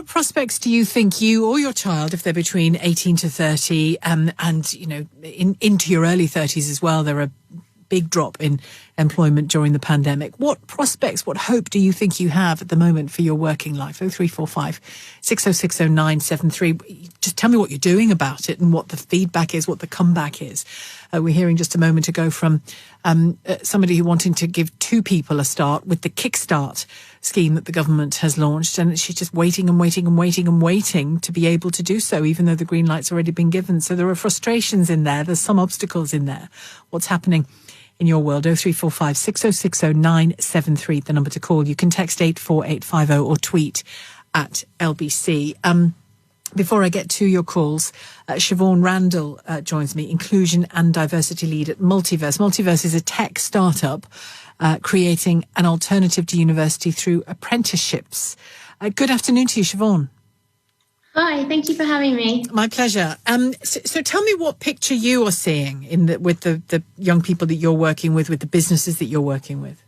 What prospects do you think you or your child, if they're between 18 to 30, and into your early 30s as well, there are big drop in employment during the pandemic. What prospects, what hope do you think you have at the moment for your working life? 0345 606 0973. Just tell me what you're doing about it and what the feedback is, what the comeback is. We're hearing just a moment ago from somebody who wanting to give 2 people a start with the Kickstart scheme that the government has launched, and she's just waiting to be able to do so, even though the green light's already been given. So there are frustrations in there. There's some obstacles in there. What's happening in your world? 0345 606 0973, the number to call. You can text 84850 or tweet at LBC. Before I get to your calls, Siobhan Randell joins me, Inclusion and Diversity Lead at Multiverse. Multiverse is a tech startup creating an alternative to university through apprenticeships. Good afternoon to you, Siobhan. Hi, thank you for having me. My pleasure. So tell me what picture you are seeing with the young people that you're working with the businesses that you're working with.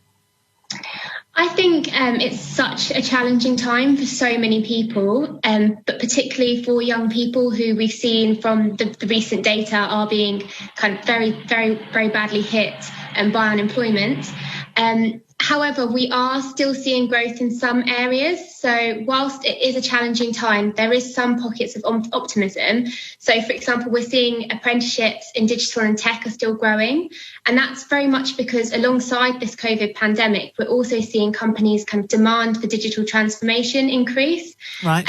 I think it's such a challenging time for so many people, but particularly for young people who we've seen from the recent data are being kind of very, very, very badly hit by unemployment. However, we are still seeing growth in some areas. So whilst it is a challenging time, there is some pockets of optimism. So, for example, we're seeing apprenticeships in digital and tech are still growing. And that's very much because alongside this COVID pandemic, we're also seeing companies kind of demand for digital transformation increase. Right.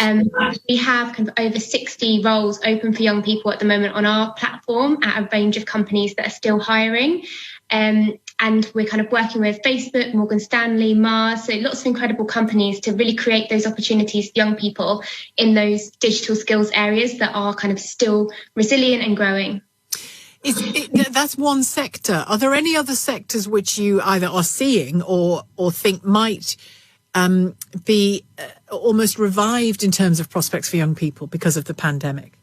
We have kind of over 60 roles open for young people at the moment on our platform at a range of companies that are still hiring. And we're kind of working with Facebook, Morgan Stanley, Mars, so lots of incredible companies to really create those opportunities for young people in those digital skills areas that are kind of still resilient and growing. That's one sector. Are there any other sectors which you either are seeing or think might be almost revived in terms of prospects for young people because of the pandemic?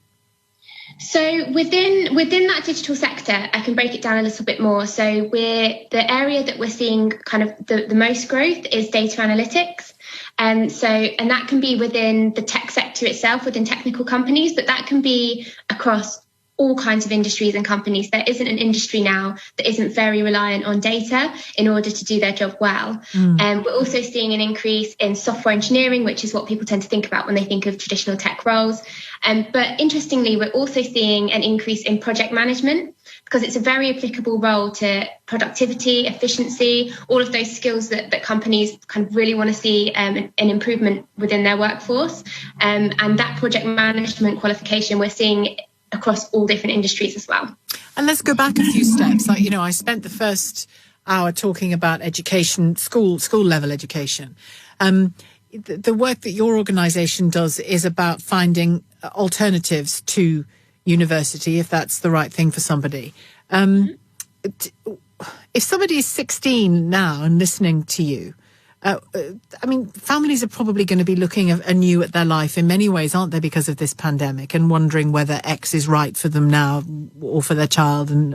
So within that digital sector, I can break it down a little bit more. So the area that we're seeing kind of the most growth is data analytics. And that can be within the tech sector itself, within technical companies, but that can be across all kinds of industries and companies. There isn't an industry now that isn't very reliant on data in order to do their job well. We're also seeing an increase in software engineering, which is what people tend to think about when they think of traditional tech roles. But interestingly, we're also seeing an increase in project management because it's a very applicable role to productivity, efficiency, all of those skills that companies kind of really want to see an improvement within their workforce. And that project management qualification we're seeing across all different industries as well. And let's go back a few steps. I spent the first hour talking about education, school level education. The work that your organisation does is about finding alternatives to university, if that's the right thing for somebody. If somebody is 16 now and listening to you, families are probably going to be looking anew at their life in many ways, aren't they, because of this pandemic, and wondering whether X is right for them now or for their child, and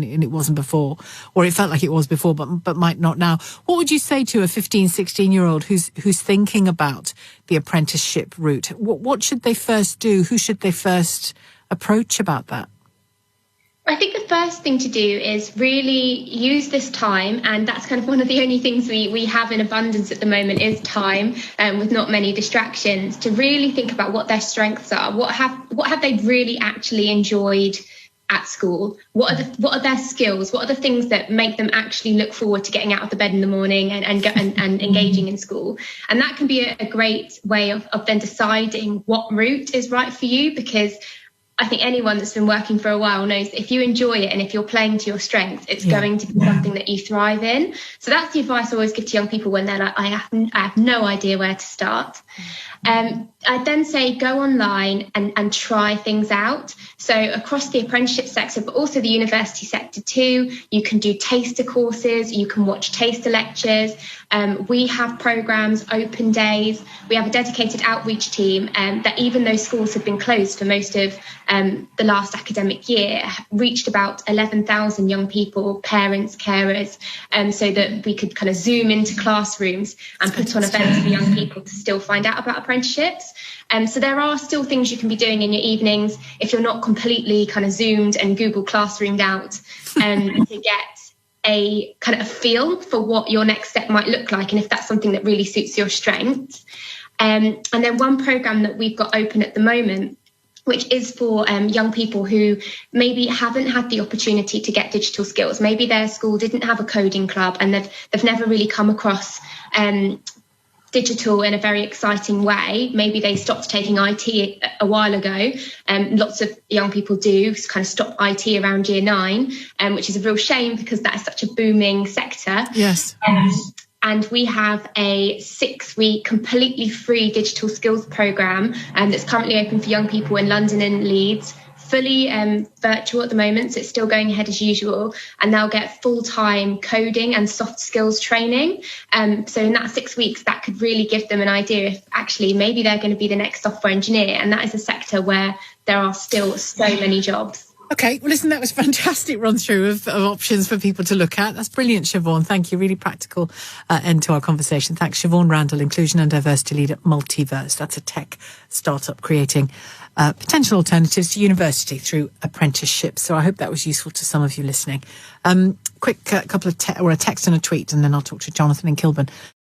it wasn't before, or it felt like it was before, but might not now. What would you say to a 15, 16-year-old who's thinking about the apprenticeship route? What should they first do? Who should they first approach about that? I think the first thing to do is really use this time, and that's kind of one of the only things we have in abundance at the moment is time, with not many distractions, to really think about what their strengths are. What have they really actually enjoyed at school? What are their skills? What are the things that make them actually look forward to getting out of the bed in the morning and engaging in school? And that can be a great way of then deciding what route is right for you, because I think anyone that's been working for a while knows if you enjoy it and if you're playing to your strengths, it's going to be something that you thrive in. So that's the advice I always give to young people when they're like, I have no idea where to start. I'd then say go online and try things out. So across the apprenticeship sector, but also the university sector too, you can do taster courses, you can watch taster lectures. We have programs, open days. We have a dedicated outreach team that, even though schools have been closed for most of the last academic year, reached about 11,000 young people, parents, carers, so that we could kind of zoom into classrooms and put on events for young people to still find out about apprenticeships. So there are still things you can be doing in your evenings if you're not completely kind of Zoomed and Google Classroomed out, to get a kind of a feel for what your next step might look like, and if that's something that really suits your strengths. And then one programme that we've got open at the moment, which is for young people who maybe haven't had the opportunity to get digital skills. Maybe their school didn't have a coding club and they've never really come across digital in a very exciting way. Maybe they stopped taking IT a while ago. Lots of young people do kind of stop IT around year 9, which is a real shame because that is such a booming sector. Yes. And we have a 6-week completely free digital skills programme that's currently open for young people in London and Leeds, fully virtual at the moment, so it's still going ahead as usual, and they'll get full-time coding and soft skills training. So in that 6 weeks, that could really give them an idea if actually maybe they're going to be the next software engineer, and that is a sector where there are still so many jobs. Okay, well, listen, that was a fantastic run through of options for people to look at. That's brilliant, Siobhan. Thank you. Really practical end to our conversation. Thanks, Siobhan Randell, Inclusion and Diversity Lead at Multiverse. That's a tech startup creating potential alternatives to university through apprenticeships. So I hope that was useful to some of you listening. Quick couple of a text and a tweet, and then I'll talk to Jonathan in Kilburn.